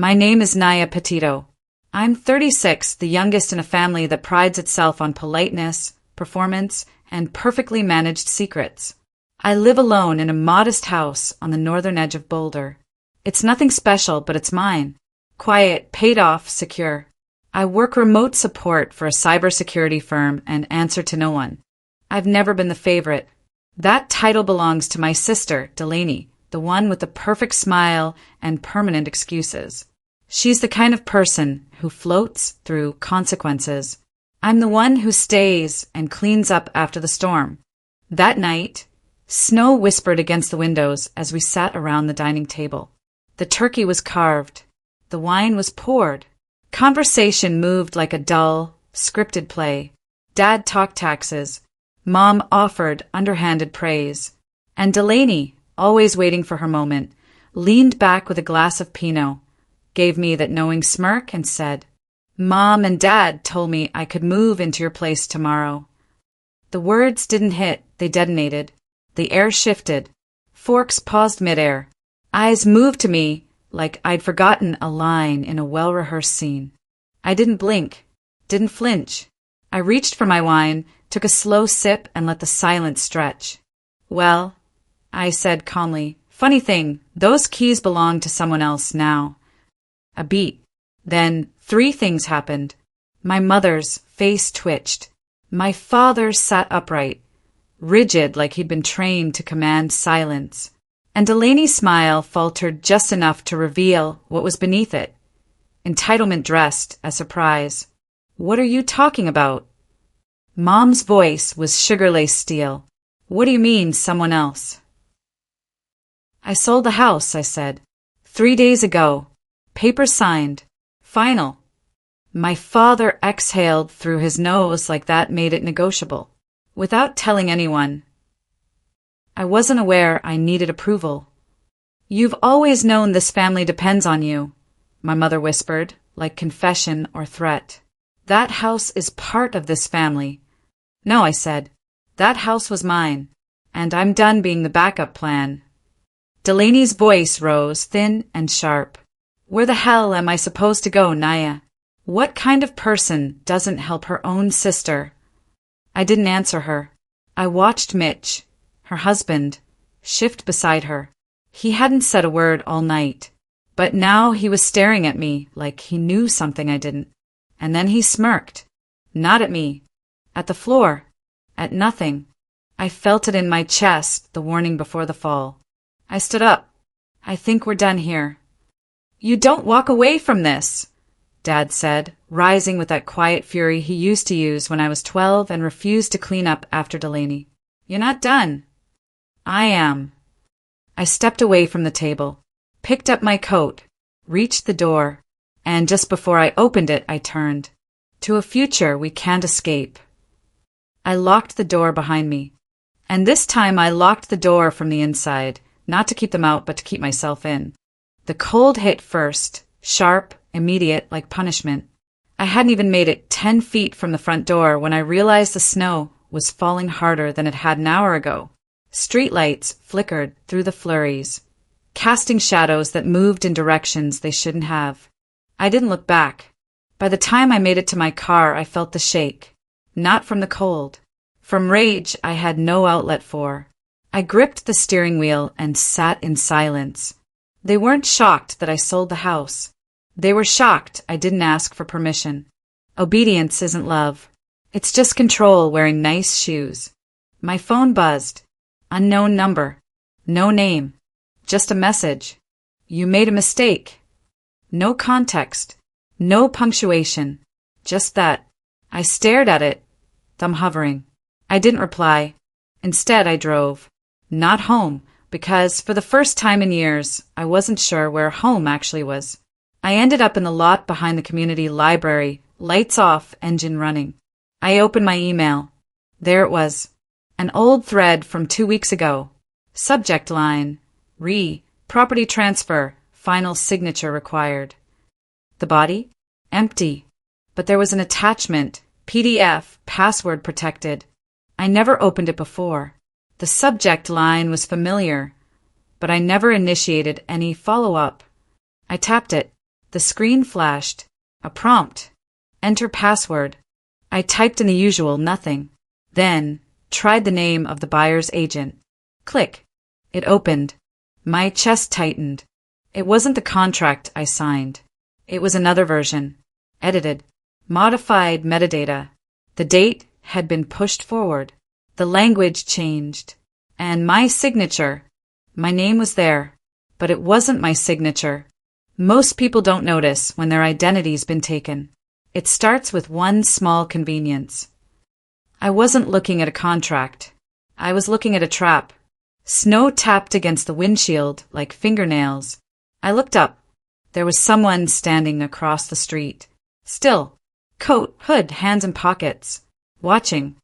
My name is Naya Petito. I'm 36, the youngest in a family that prides itself on politeness, performance, and perfectly managed secrets. I live alone in a modest house on the northern edge of Boulder. It's nothing special, but it's mine. Quiet, paid off, secure. I work remote support for a cybersecurity firm and answer to no one. I've never been the favorite. That title belongs to my sister, Delaney, the one with the perfect smile and permanent excuses. She's the kind of person who floats through consequences. I'm the one who stays and cleans up after the storm. That night, snow whispered against the windows as we sat around the dining table. The turkey was carved. The wine was poured. Conversation moved like a dull, scripted play. Dad talked taxes. Mom offered underhanded praise. And Delaney, always waiting for her moment, leaned back with a glass of Pinot, gave me that knowing smirk and said, "Mom and Dad told me I could move into your place tomorrow." The words didn't hit, they detonated. The air shifted. Forks paused midair. Eyes moved to me like I'd forgotten a line in a well-rehearsed scene. I didn't blink, didn't flinch. I reached for my wine, took a slow sip, and let the silence stretch. "Well," I said calmly, "funny thing, those keys belong to someone else now." A beat. Then 3 things happened. My mother's face twitched. My father sat upright, rigid like he'd been trained to command silence. And Delaney's smile faltered just enough to reveal what was beneath it. Entitlement dressed as surprise. "What are you talking about?" Mom's voice was sugar-laced steel. "What do you mean, someone else?" "I sold the house," I said. 3 days ago. Papers signed. Final." My father exhaled through his nose like that made it negotiable. "Without telling anyone." I wasn't aware I needed approval. "You've always known this family depends on you," my mother whispered, like confession or threat. "That house is part of this family." "No," I said. "That house was mine, and I'm done being the backup plan." Delaney's voice rose, thin and sharp. "Where the hell am I supposed to go, Naya? What kind of person doesn't help her own sister?" I didn't answer her. I watched Mitch, her husband, shift beside her. He hadn't said a word all night, but now he was staring at me like he knew something I didn't. And then he smirked. Not at me. At the floor. At nothing. I felt it in my chest, the warning before the fall. I stood up. "I think we're done here." "You don't walk away from this," Dad said, rising with that quiet fury he used to use when I was 12 and refused to clean up after Delaney. "You're not done." "I am." I stepped away from the table, picked up my coat, reached the door, and just before I opened it, I turned. To a future we can't escape. I locked the door behind me. And this time I locked the door from the inside, not to keep them out, but to keep myself in. The cold hit first, sharp, immediate, like punishment. I hadn't even made it 10 feet from the front door when I realized the snow was falling harder than it had an hour ago. Streetlights flickered through the flurries, casting shadows that moved in directions they shouldn't have. I didn't look back. By the time I made it to my car, I felt the shake. Not from the cold. From rage I had no outlet for. I gripped the steering wheel and sat in silence. They weren't shocked that I sold the house. They were shocked I didn't ask for permission. Obedience isn't love. It's just control wearing nice shoes. My phone buzzed. Unknown number. No name. Just a message. "You made a mistake." No context. No punctuation. Just that. I stared at it, thumb hovering. I didn't reply. Instead, I drove. Not home, because for the first time in years, I wasn't sure where home actually was. I ended up in the lot behind the community library, lights off, engine running. I opened my email. There it was. An old thread from 2 weeks ago. Subject line. Property transfer. Final signature required. The body? Empty. But there was an attachment. PDF. Password protected. I never opened it before. The subject line was familiar, but I never initiated any follow-up. I tapped it. The screen flashed. A prompt. Enter password. I typed in the usual nothing. Then, tried the name of the buyer's agent. Click. It opened. My chest tightened. It wasn't the contract I signed. It was another version. Edited. Modified metadata. The date had been pushed forward. The language changed. And my signature. My name was there, but it wasn't my signature. Most people don't notice when their identity's been taken. It starts with one small convenience. I wasn't looking at a contract. I was looking at a trap. Snow tapped against the windshield like fingernails. I looked up. There was someone standing across the street. Still. Coat, hood, hands in pockets. Watching.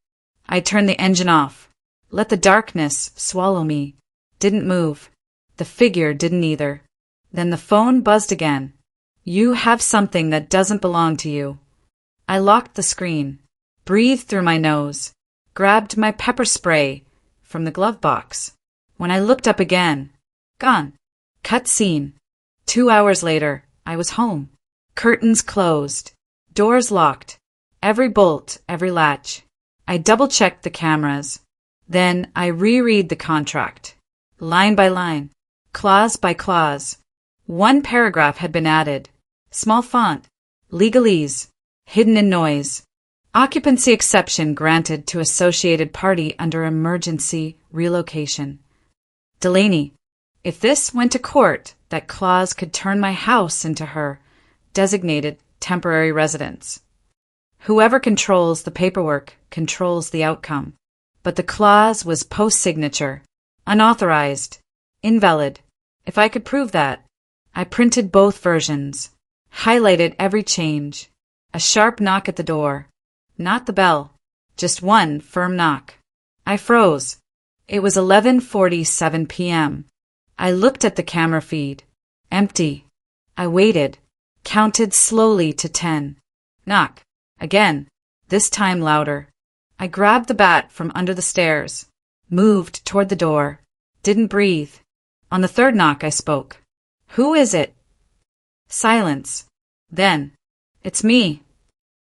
I turned the engine off. Let the darkness swallow me. Didn't move. The figure didn't either. Then the phone buzzed again. You have something that doesn't belong to you. I locked the screen. Breathed through my nose. Grabbed my pepper spray from the glove box. When I looked up again. Gone. Cut scene. 2 hours later, I was home. Curtains closed. Doors locked. Every bolt, every latch. I double-checked the cameras. Then I reread the contract. Line by line. Clause by clause. One paragraph had been added. Small font. Legalese. Hidden in noise. Occupancy exception granted to associated party under emergency relocation. Delaney. If this went to court, that clause could turn my house into her designated temporary residence. Whoever controls the paperwork controls the outcome. But the clause was post-signature, unauthorized, invalid. If I could prove that, I printed both versions, highlighted every change. A sharp knock at the door. Not the bell, just one firm knock. I froze. It was 11:47 p.m. I looked at the camera feed. Empty. I waited, counted slowly to 10. Knock. Again, this time louder. I grabbed the bat from under the stairs, moved toward the door, didn't breathe. On the third knock I spoke. Who is it? Silence. Then, it's me.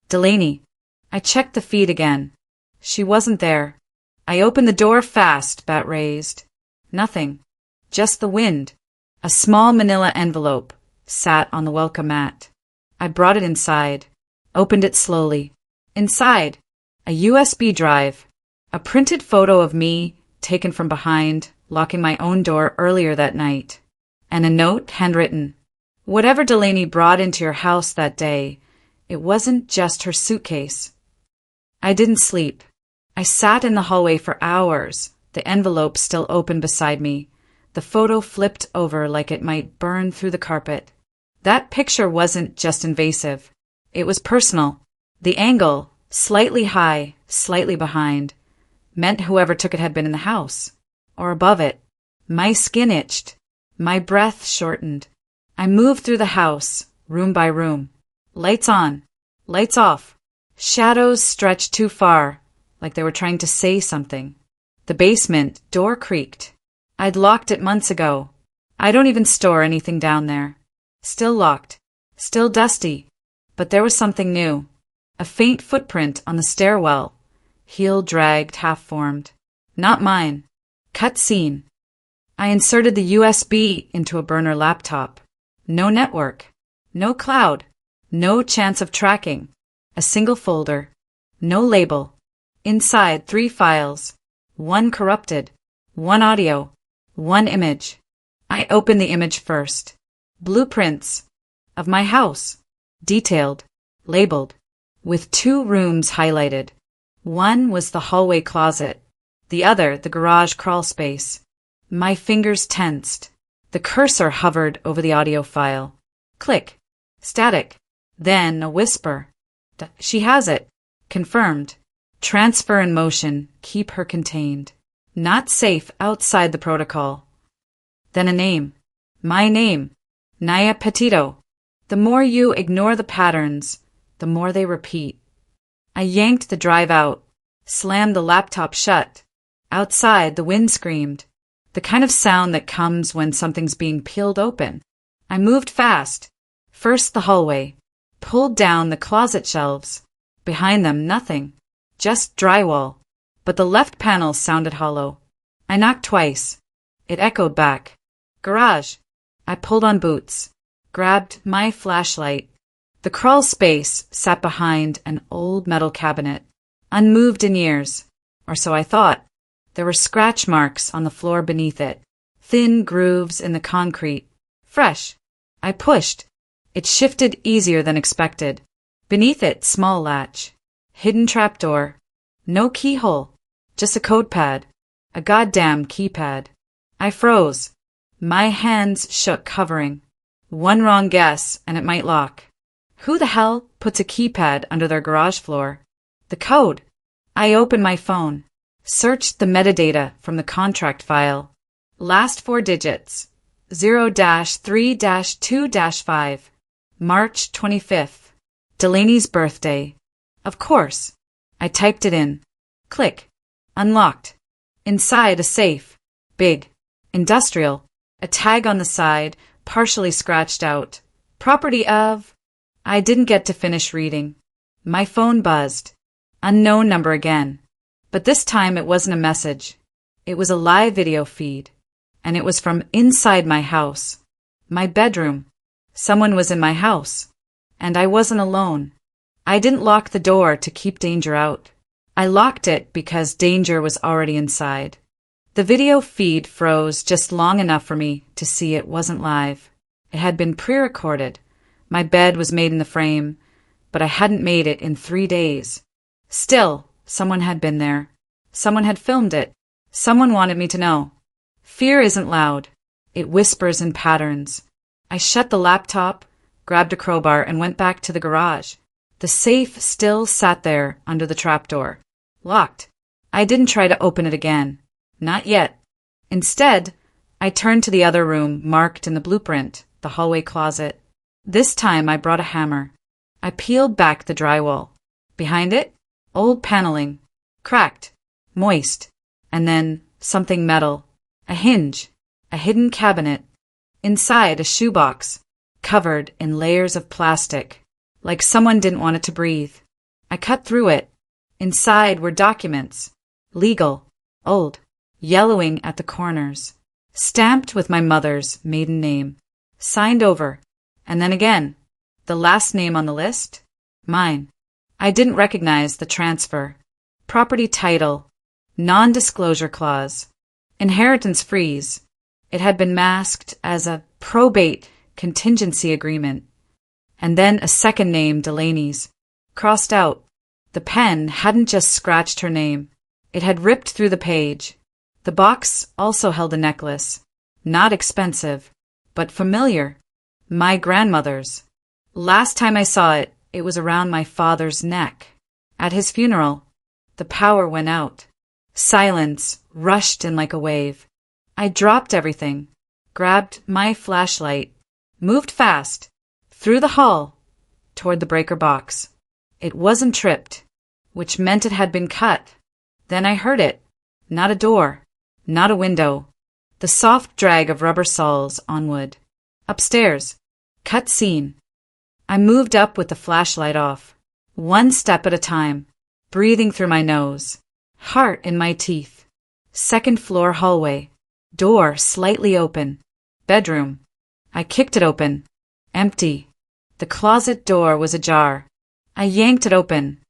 Delaney. I checked the feed again. She wasn't there. I opened the door fast, bat raised. Nothing. Just the wind. A small manila envelope sat on the welcome mat. I brought it inside, opened it slowly. Inside, a USB drive, a printed photo of me taken from behind, locking my own door earlier that night, and a note handwritten. Whatever Delaney brought into your house that day, it wasn't just her suitcase. I didn't sleep. I sat in the hallway for hours, the envelope still open beside me. The photo flipped over like it might burn through the carpet. That picture wasn't just invasive. It was personal. The angle, slightly high, slightly behind, meant whoever took it had been in the house. Or above it. My skin itched. My breath shortened. I moved through the house, room by room. Lights on. Lights off. Shadows stretched too far, like they were trying to say something. The basement door creaked. I'd locked it months ago. I don't even store anything down there. Still locked. Still dusty. But there was something new. A faint footprint on the stairwell. Heel dragged, half-formed. Not mine. Cut scene. I inserted the USB into a burner laptop. No network. No cloud. No chance of tracking. A single folder. No label. Inside 3 files. 1 corrupted. 1 audio. 1 image. I opened the image first. Blueprints. Of my house. Detailed. Labeled. With 2 rooms highlighted. One was the hallway closet. The other the garage crawl space. My fingers tensed. The cursor hovered over the audio file. Click. Static. Then a whisper. She has it. Confirmed. Transfer in motion. Keep her contained. Not safe outside the protocol. Then a name. My name. Naya Petito. The more you ignore the patterns, the more they repeat. I yanked the drive out, slammed the laptop shut. Outside, the wind screamed. The kind of sound that comes when something's being peeled open. I moved fast. First the hallway. Pulled down the closet shelves. Behind them, nothing. Just drywall. But the left panel sounded hollow. I knocked twice. It echoed back. Garage. I pulled on boots. Grabbed my flashlight. The crawl space sat behind an old metal cabinet. Unmoved in years. Or so I thought. There were scratch marks on the floor beneath it. Thin grooves in the concrete. Fresh. I pushed. It shifted easier than expected. Beneath it, small latch. Hidden trapdoor. No keyhole. Just a code pad. A goddamn keypad. I froze. My hands shook, covering. One wrong guess, and it might lock. Who the hell puts a keypad under their garage floor? The code. I opened my phone. Searched the metadata from the contract file. Last 4 digits. 0-3-2-5. March 25th. Delaney's birthday. Of course. I typed it in. Click. Unlocked. Inside a safe. Big. Industrial. A tag on the side, partially scratched out. Property of... I didn't get to finish reading. My phone buzzed. Unknown number again. But this time it wasn't a message. It was a live video feed. And it was from inside my house. My bedroom. Someone was in my house. And I wasn't alone. I didn't lock the door to keep danger out. I locked it because danger was already inside. The video feed froze just long enough for me to see it wasn't live. It had been pre-recorded. My bed was made in the frame, but I hadn't made it in 3 days. Still, someone had been there. Someone had filmed it. Someone wanted me to know. Fear isn't loud. It whispers in patterns. I shut the laptop, grabbed a crowbar, and went back to the garage. The safe still sat there under the trapdoor. Locked. I didn't try to open it again. Not yet. Instead, I turned to the other room marked in the blueprint, the hallway closet. This time I brought a hammer. I peeled back the drywall. Behind it, old paneling. Cracked. Moist. And then something metal. A hinge. A hidden cabinet. Inside, a shoebox. Covered in layers of plastic. Like someone didn't want it to breathe. I cut through it. Inside were documents. Legal. Old. Yellowing at the corners. Stamped with my mother's maiden name. Signed over. And then again. The last name on the list? Mine. I didn't recognize the transfer. Property title. Non-disclosure clause. Inheritance freeze. It had been masked as a probate contingency agreement. And then a second name, Delaney's. Crossed out. The pen hadn't just scratched her name. It had ripped through the page. The box also held a necklace. Not expensive, but familiar. My grandmother's. Last time I saw it, it was around my father's neck. At his funeral, the power went out. Silence rushed in like a wave. I dropped everything, grabbed my flashlight, moved fast, through the hall, toward the breaker box. It wasn't tripped, which meant it had been cut. Then I heard it. Not a door, not a window. The soft drag of rubber soles on wood. Upstairs. Cut scene. I moved up with the flashlight off. One step at a time, breathing through my nose. Heart in my teeth. Second floor hallway. Door slightly open. Bedroom. I kicked it open. Empty. The closet door was ajar. I yanked it open.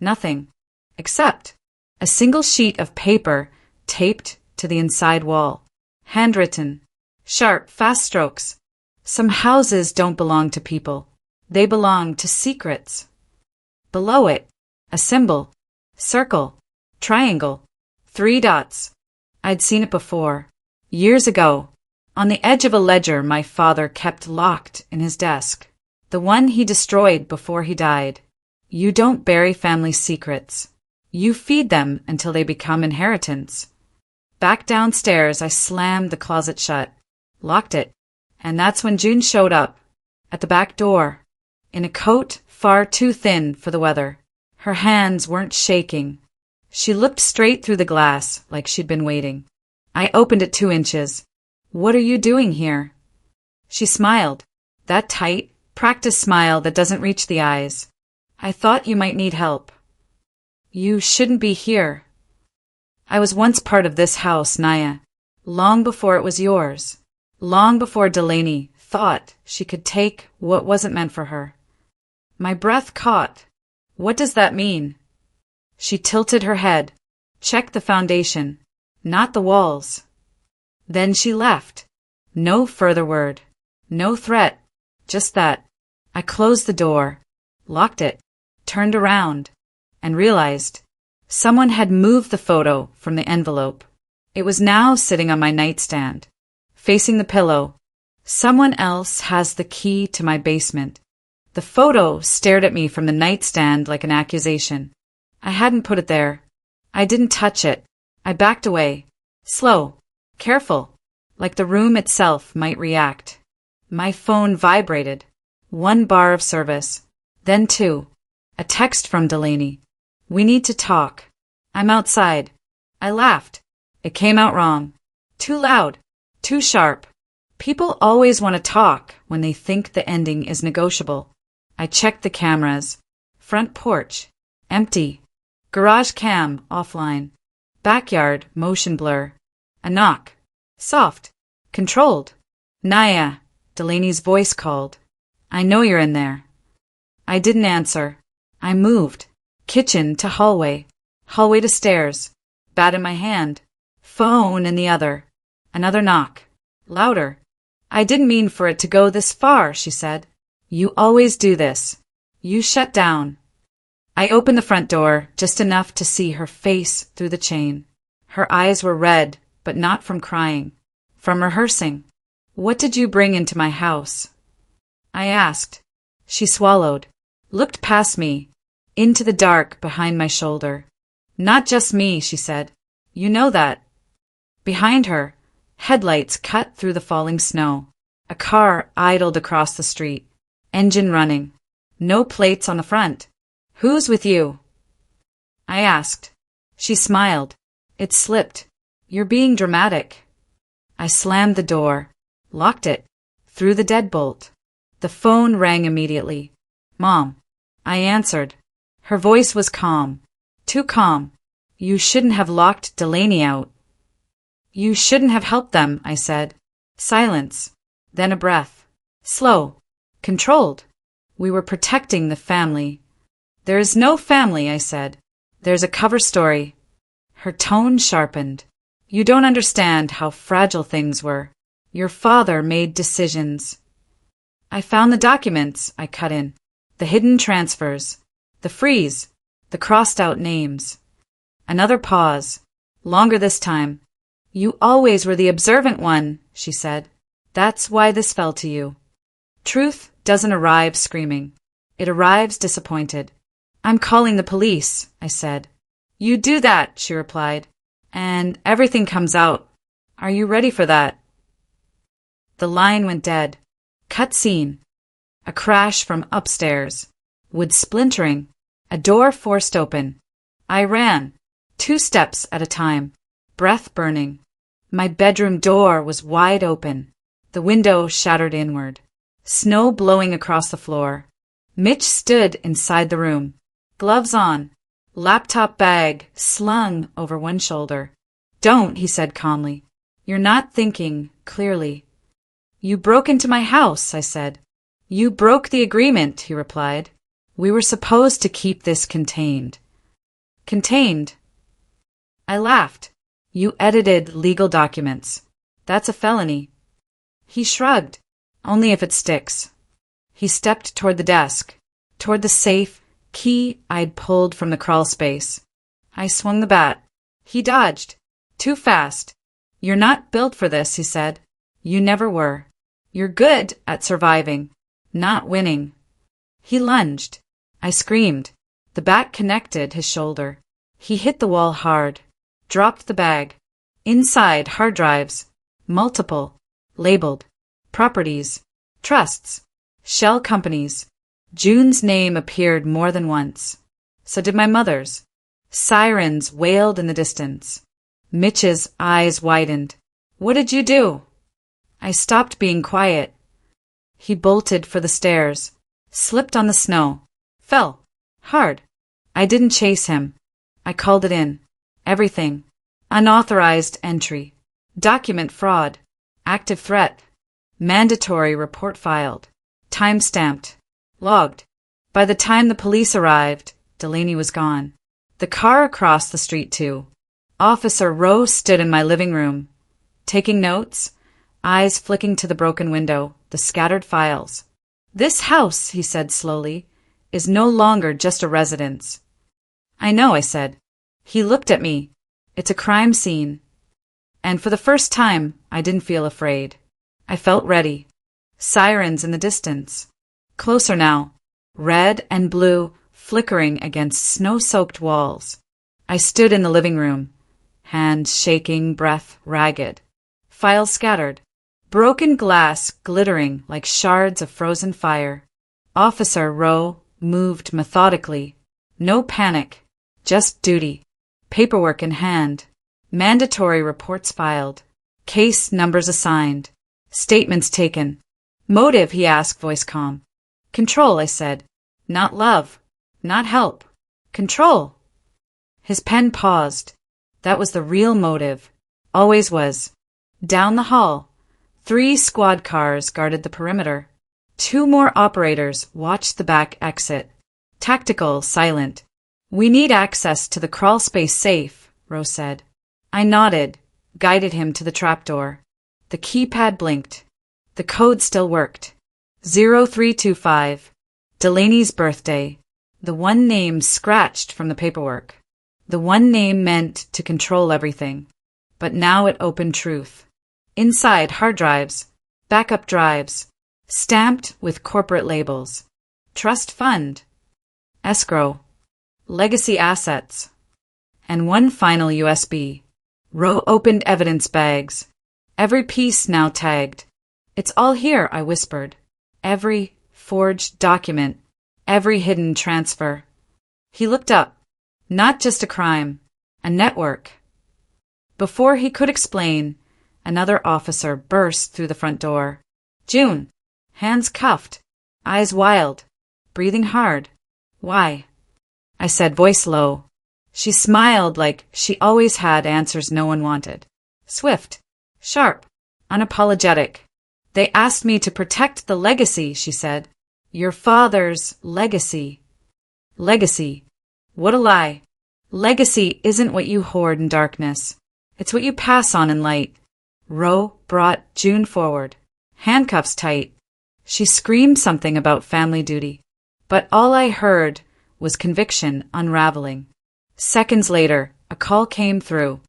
Nothing. Except a single sheet of paper taped to the inside wall. Handwritten. Sharp, fast strokes. Some houses don't belong to people. They belong to secrets. Below it, a symbol. Circle. Triangle. 3 dots. I'd seen it before. Years ago. On the edge of a ledger my father kept locked in his desk. The one he destroyed before he died. You don't bury family secrets. You feed them until they become inheritance. Back downstairs, I slammed the closet shut. Locked it. And that's when June showed up. At the back door. In a coat far too thin for the weather. Her hands weren't shaking. She looked straight through the glass like she'd been waiting. I opened it 2 inches. What are you doing here? She smiled. That tight, Practice smile that doesn't reach the eyes. I thought you might need help. You shouldn't be here. I was once part of this house, Naya. Long before it was yours. Long before Delaney thought she could take what wasn't meant for her. My breath caught. What does that mean? She tilted her head. Check the foundation, not the walls. Then she left. No further word. No threat. Just that. I closed the door, locked it, turned around, and realized someone had moved the photo from the envelope. It was now sitting on my nightstand, facing the pillow. Someone else has the key to my basement. The photo stared at me from the nightstand like an accusation. I hadn't put it there. I didn't touch it. I backed away. Slow. Careful. Like the room itself might react. My phone vibrated. 1 bar of service. Then 2. A text from Delaney. We need to talk. I'm outside. I laughed. It came out wrong. Too loud. Too sharp. People always want to talk when they think the ending is negotiable. I checked the cameras. Front porch. Empty. Garage cam offline. Backyard motion blur. A knock. Soft. Controlled. Naya. Delaney's voice called. I know you're in there. I didn't answer. I moved. Kitchen to hallway. Hallway to stairs. Bat in my hand. Phone in the other. Another knock. Louder. I didn't mean for it to go this far, she said. You always do this. You shut down. I opened the front door just enough to see her face through the chain. Her eyes were red, but not from crying. From rehearsing. What did you bring into my house? I asked. She swallowed, looked past me, into the dark behind my shoulder. Not just me, she said. You know that. Behind her, headlights cut through the falling snow. A car idled across the street, engine running. No plates on the front. Who's with you? I asked. She smiled. It slipped. You're being dramatic. I slammed the door, locked it, threw the deadbolt. The phone rang immediately. Mom. I answered. Her voice was calm. Too calm. You shouldn't have locked Delaney out. You shouldn't have helped them, I said. Silence. Then a breath. Slow. Controlled. We were protecting the family. There is no family, I said. There's a cover story. Her tone sharpened. You don't understand how fragile things were. Your father made decisions. I found the documents, I cut in. The hidden transfers. The freeze. The crossed out names. Another pause. Longer this time. You always were the observant one, she said. That's why this fell to you. Truth doesn't arrive screaming. It arrives disappointed. I'm calling the police, I said. You do that, she replied, and everything comes out. Are you ready for that? The line went dead. Cut scene. A crash from upstairs. Wood splintering. A door forced open. I ran. 2 steps at a time. Breath burning. My bedroom door was wide open. The window shattered inward. Snow blowing across the floor. Mitch stood inside the room. Gloves on. Laptop bag slung over one shoulder. Don't, he said calmly. You're not thinking clearly. You broke into my house, I said. You broke the agreement, he replied. We were supposed to keep this contained. Contained? I laughed. You edited legal documents. That's a felony. He shrugged. Only if it sticks. He stepped toward the desk, toward the safe, key I'd pulled from the crawl space. I swung the bat. He dodged. Too fast. You're not built for this, he said. You never were. You're good at surviving, not winning. He lunged. I screamed. The bat connected his shoulder. He hit the wall hard. Dropped the bag. Inside, hard drives. Multiple. Labeled. Properties. Trusts. Shell companies. June's name appeared more than once. So did my mother's. Sirens wailed in the distance. Mitch's eyes widened. What did you do? I stopped being quiet. He bolted for the stairs, slipped on the snow, fell. Hard. I didn't chase him. I called it in. Everything. Unauthorized entry. Document fraud. Active threat. Mandatory report filed. Time-stamped. Logged. By the time the police arrived, Delaney was gone. The car across the street, too. Officer Rowe stood in my living room, taking notes, eyes flicking to the broken window, the scattered files. "This house," he said slowly, "is no longer just a residence." "I know," I said. He looked at me. "It's a crime scene." And for the first time, I didn't feel afraid. I felt ready. Sirens in the distance. Closer now. Red and blue, flickering against snow-soaked walls. I stood in the living room, hands shaking, breath ragged. Files scattered. Broken glass glittering like shards of frozen fire. Officer Rowe moved methodically. No panic, just duty. Paperwork in hand. Mandatory reports filed. Case numbers assigned. Statements taken. "Motive?" he asked, voice calm. "Control," I said. "Not love. Not help. Control." His pen paused. That was the real motive. Always was. Down the hall. 3 squad cars guarded the perimeter. 2 more operators watched the back exit. Tactical, silent. "We need access to the crawlspace safe," Rose said. I nodded, guided him to the trapdoor. The keypad blinked. The code still worked. 0325. Delaney's birthday. The one name scratched from the paperwork. The one name meant to control everything. But now it opened truth. Inside, hard drives, backup drives, stamped with corporate labels. Trust fund, escrow, legacy assets, and one final USB. Rowe opened evidence bags. Every piece now tagged. "It's all here," I whispered. Every forged document, every hidden transfer. He looked up. Not just a crime, a network. Before he could explain, another officer burst through the front door. June, hands cuffed, eyes wild, breathing hard. "Why?" I said, voice low. She smiled like she always had answers no one wanted. Swift, sharp, unapologetic. "They asked me to protect the legacy," she said. "Your father's legacy." Legacy. What a lie. Legacy isn't what you hoard in darkness. It's what you pass on in light. Rowe brought June forward, handcuffs tight. She screamed something about family duty. But all I heard was conviction unraveling. Seconds later, a call came through.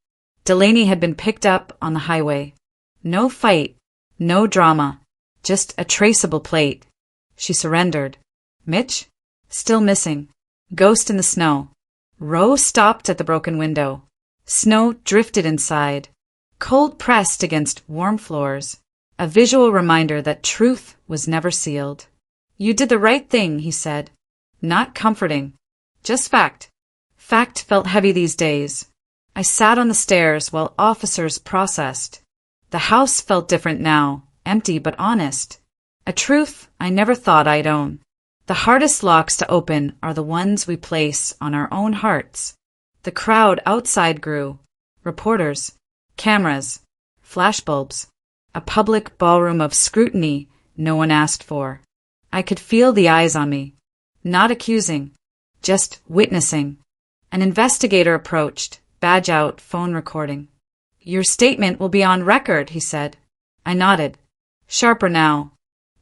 Delaney had been picked up on the highway. No fight, no drama, just a traceable plate. She surrendered. Mitch? Still missing. Ghost in the snow. Rowe stopped at the broken window. Snow drifted inside. Cold pressed against warm floors. A visual reminder that truth was never sealed. "You did the right thing," he said. Not comforting. Just fact. Fact felt heavy these days. I sat on the stairs while officers processed. The house felt different now, empty but honest. A truth I never thought I'd own. The hardest locks to open are the ones we place on our own hearts. The crowd outside grew. Reporters, cameras, flashbulbs, a public ballroom of scrutiny no one asked for. I could feel the eyes on me. Not accusing, just witnessing. An investigator approached, badge out, phone recording. "Your statement will be on record," he said. I nodded. Sharper now.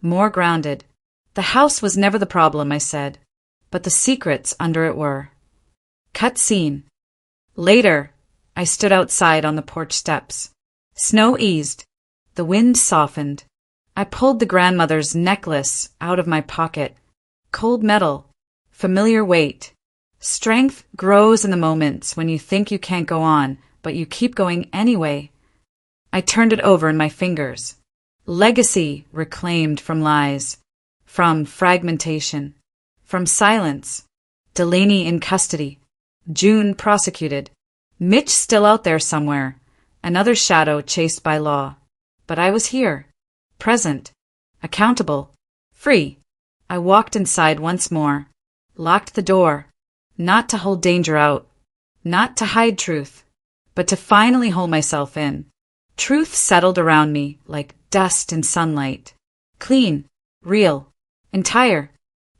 More grounded. "The house was never the problem," I said, "but the secrets under it were." Cut scene. Later, I stood outside on the porch steps. Snow eased. The wind softened. I pulled the grandmother's necklace out of my pocket. Cold metal. Familiar weight. Strength grows in the moments when you think you can't go on, but you keep going anyway. I turned it over in my fingers. Legacy reclaimed from lies. From fragmentation. From silence. Delaney in custody. June prosecuted. Mitch still out there somewhere. Another shadow chased by law. But I was here. Present. Accountable. Free. I walked inside once more, locked the door, not to hold danger out, not to hide truth, but to finally hold myself in. Truth settled around me like dust in sunlight. Clean, real, entire.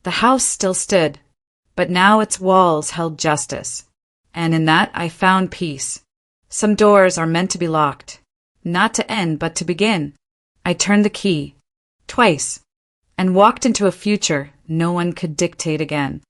The house still stood, but now its walls held justice. And in that I found peace. Some doors are meant to be locked, not to end but to begin. I turned the key, twice, and walked into a future no one could dictate again.